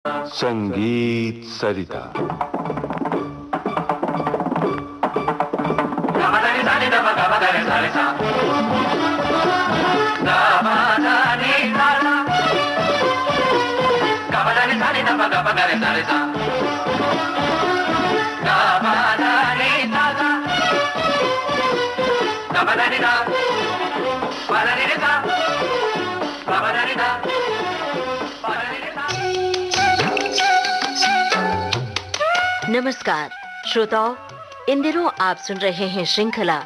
संगीत सरिता। नमस्कार श्रोताओं, इन दिनों आप सुन रहे हैं श्रृंखला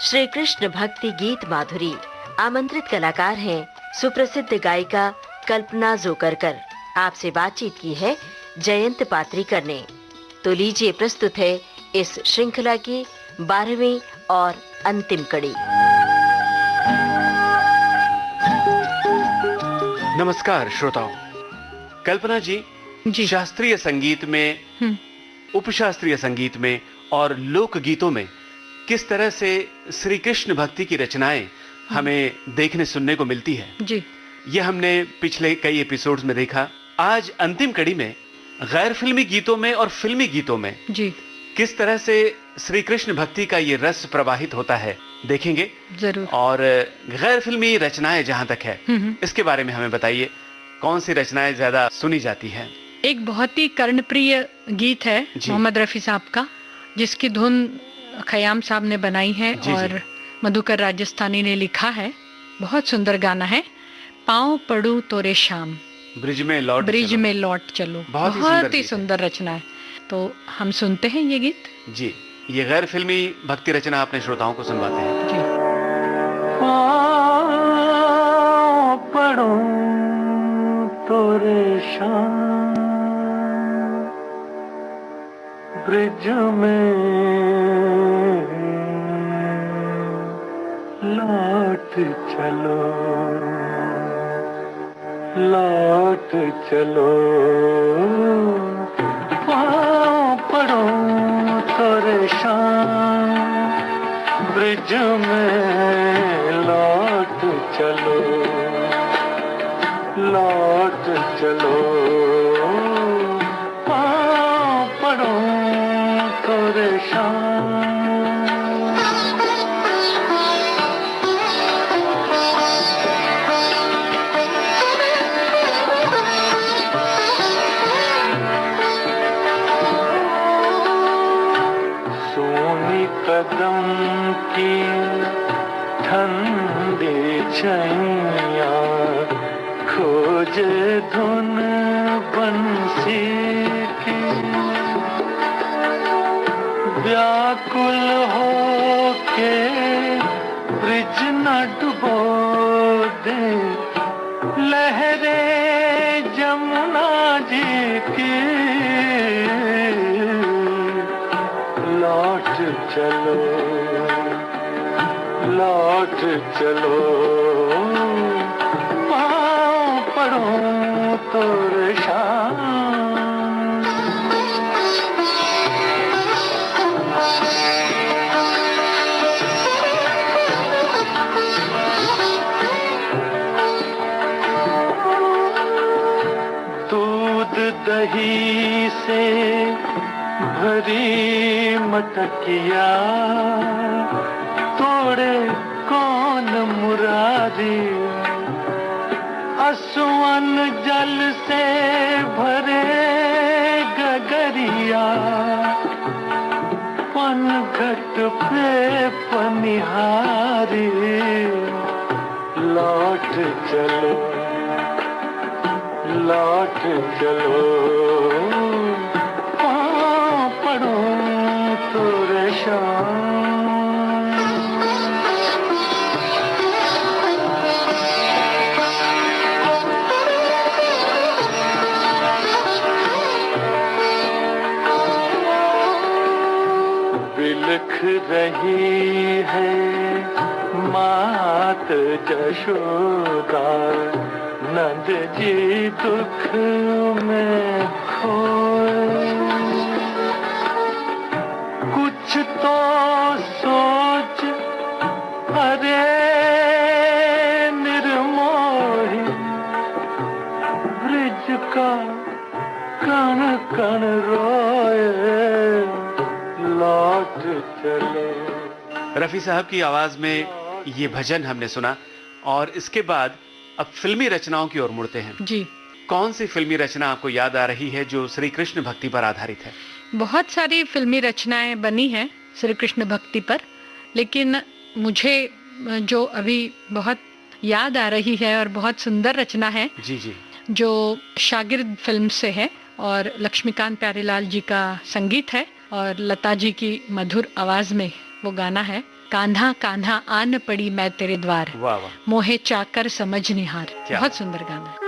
श्री कृष्ण भक्ति गीत माधुरी। आमंत्रित कलाकार हैं सुप्रसिद्ध गायिका कल्पना जोकरकर। आपसे बातचीत की है जयंत पात्रीकर ने। तो लीजिए, प्रस्तुत है इस श्रृंखला की 12वीं और अंतिम कड़ी। नमस्कार श्रोताओं। कल्पना जी, शास्त्रीय संगीत में, उपशास्त्रीय संगीत में और लोक गीतों में किस तरह से श्री कृष्ण भक्ति की रचनाएं हमें देखने सुनने को मिलती है जी, ये हमने पिछले कई एपिसोड्स में देखा। आज अंतिम कड़ी में गैर फिल्मी गीतों में और फिल्मी गीतों में जी किस तरह से श्री कृष्ण भक्ति का ये रस प्रवाहित होता है देखेंगे जरूर। और गैर फिल्मी रचनाएं जहां तक है इसके बारे में हमें बताइए, कौन सी रचनाएं ज्यादा सुनी जाती हैं? एक बहुत ही कर्णप्रिय गीत है मोहम्मद रफी साहब का, जिसकी धुन खयाम साहब ने बनाई है और मधुकर राजस्थानी ने लिखा है। बहुत सुंदर गाना है। पाँव पड़ू तोरे शाम, ब्रिज में लौट चलो। बहुत ही सुंदर रचना है। तो हम सुनते हैं ये गीत। जी, ये गैर फिल्मी भक्ति रचना अपने श्रोताओं को सुनवाते हैं। जी। पाँव पड़ू तोरे शाम, ब्रिज में लौट चलो, लौट चलो। पाँव पड़ो तोरे शाम, ब्रिज में लौट चलो, लौट चलो। पाँव पड़ो तोरे शाम। सोनी कदम की ठंडी छैया, खोजे धुन बंसी की। व्याकुल हो के ब्रिज न डुबो दे, लहरे जमुना जी की। लौट चलो, लौट चलो। पाँव पड़ो तोरे शाम। दूध दही से भरी मटकिया, तोड़े कौन मुरारी। असुवन जल से भरे गगरिया, पनघट पे पनिहारी। लौट चलो, लौट चलो। पाँव पड़ो तोरे शाम। बिलख रही है मात जशोदा, नंद जी दुख में खोए। कुछ तो सोच अरे निर्मोही, ब्रिज का कण कण रोए लौट चले। रफी साहब की आवाज में ये भजन हमने सुना और इसके बाद अब फिल्मी रचनाओं की ओर मुड़ते हैं। जी। कौन सी फिल्मी रचना आपको याद आ रही है जो श्री कृष्ण भक्ति पर आधारित है? बहुत सारी फिल्मी रचनाएं बनी हैं श्री कृष्ण भक्ति पर, लेकिन मुझे जो अभी बहुत याद आ रही है और बहुत सुंदर रचना है जी जी, जो शागिर्द फिल्म से है और लक्ष्मीकांत प्यारेलाल जी का संगीत है और लता जी की मधुर आवाज में वो गाना है, कान्हा कान्हा आन पड़ी मैं तेरे द्वार, वाह वाह, मोहे चाकर समझ निहार। बहुत सुंदर गाना है।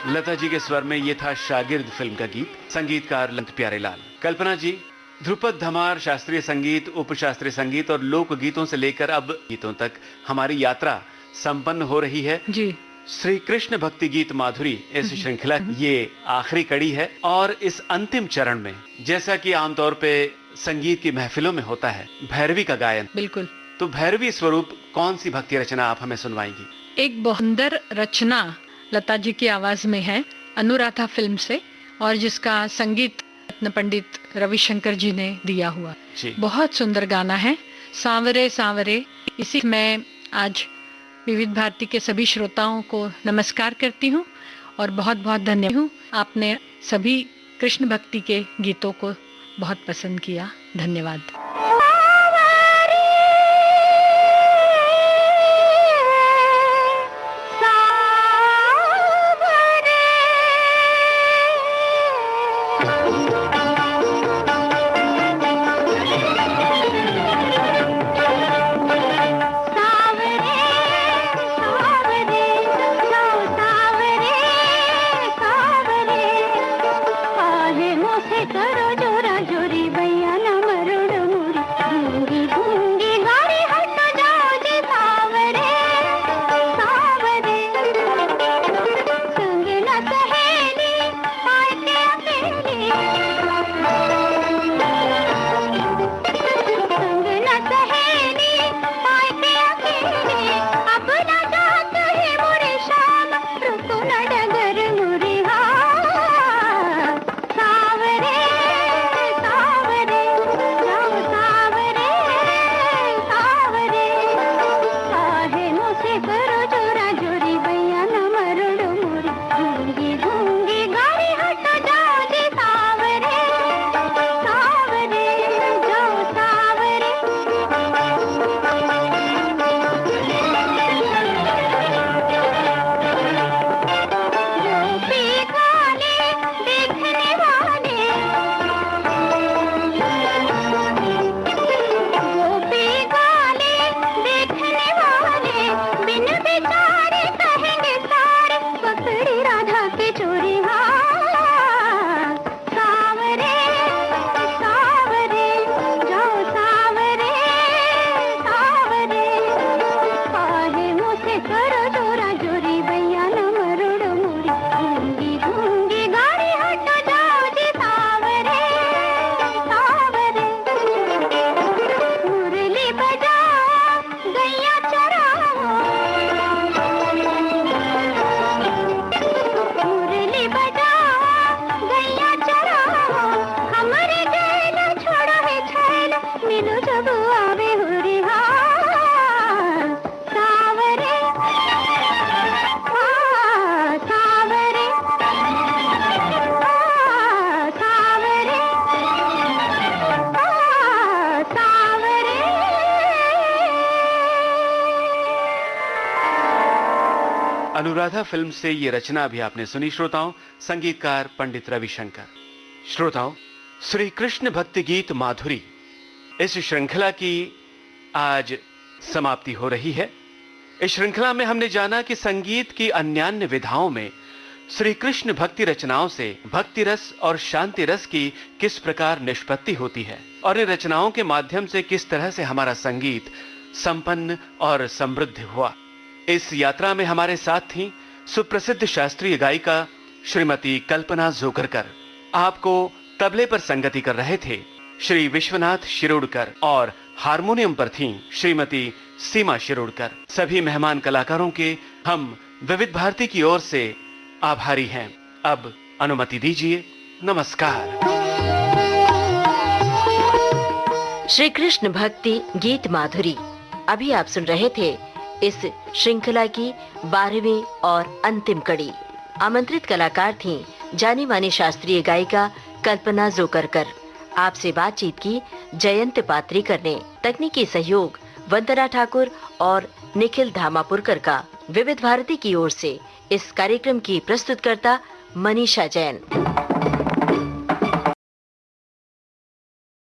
लता जी के स्वर में ये था शागिर्द फिल्म का गीत, संगीतकार लंत प्यारेलाल। कल्पना जी, ध्रुपद धमार, शास्त्रीय संगीत, उपशास्त्रीय संगीत और लोक गीतों से लेकर अब गीतों तक हमारी यात्रा संपन्न हो रही है जी। श्री कृष्ण भक्ति गीत माधुरी इस श्रृंखला ये आखिरी कड़ी है और इस अंतिम चरण में, जैसा कि आमतौर पे संगीत की महफिलों में होता है, भैरवी का गायन। बिल्कुल। तो भैरवी स्वरूप कौन सी भक्ति रचना आप हमें सुनवाएंगी? एक बहुंदर रचना लता जी की आवाज में है, अनुराधा फिल्म से, और जिसका संगीत रत्न पंडित रविशंकर जी ने दिया हुआ। बहुत सुंदर गाना है, सांवरे सांवरे। इसी मैं आज विविध भारती के सभी श्रोताओं को नमस्कार करती हूँ और बहुत बहुत धन्यवाद हूँ। आपने सभी कृष्ण भक्ति के गीतों को बहुत पसंद किया, धन्यवाद। करो जोरा जोरी भैया न मरोड़ अनुराधा फिल्म से ये रचना भी आपने सुनी श्रोताओं, संगीतकार पंडित रविशंकर। श्रोताओं, श्री कृष्ण भक्ति गीत माधुरी इस श्रृंखला की आज समाप्ति हो रही है। इस श्रृंखला में हमने जाना कि संगीत की अन्यान्य विधाओं में श्री कृष्ण भक्ति रचनाओं से भक्ति रस और शांति रस की किस प्रकार निष्पत्ति होती है और इन रचनाओं के माध्यम से किस तरह से हमारा संगीत संपन्न और समृद्ध हुआ। इस यात्रा में हमारे साथ थी सुप्रसिद्ध शास्त्रीय गायिका श्रीमती कल्पना जोगरकर। आपको तबले पर संगति कर रहे थे श्री विश्वनाथ शिरोडकर और हारमोनियम पर थीं श्रीमती सीमा शिरोडकर। सभी मेहमान कलाकारों के हम विविध भारती की ओर से आभारी हैं। अब अनुमति दीजिए, नमस्कार। श्री कृष्ण भक्ति गीत माधुरी अभी आप सुन रहे थे इस श्रृंखला की 12वीं और अंतिम कड़ी। आमंत्रित कलाकार थीं जानी मानी शास्त्रीय गायिका कल्पना जोगरकर। आपसे बातचीत की जयंत पात्रीकर ने। तकनीकी सहयोग वंदना ठाकुर और निखिल धामापुरकर का। विविध भारती की ओर से इस कार्यक्रम की प्रस्तुतकर्ता मनीषा जैन।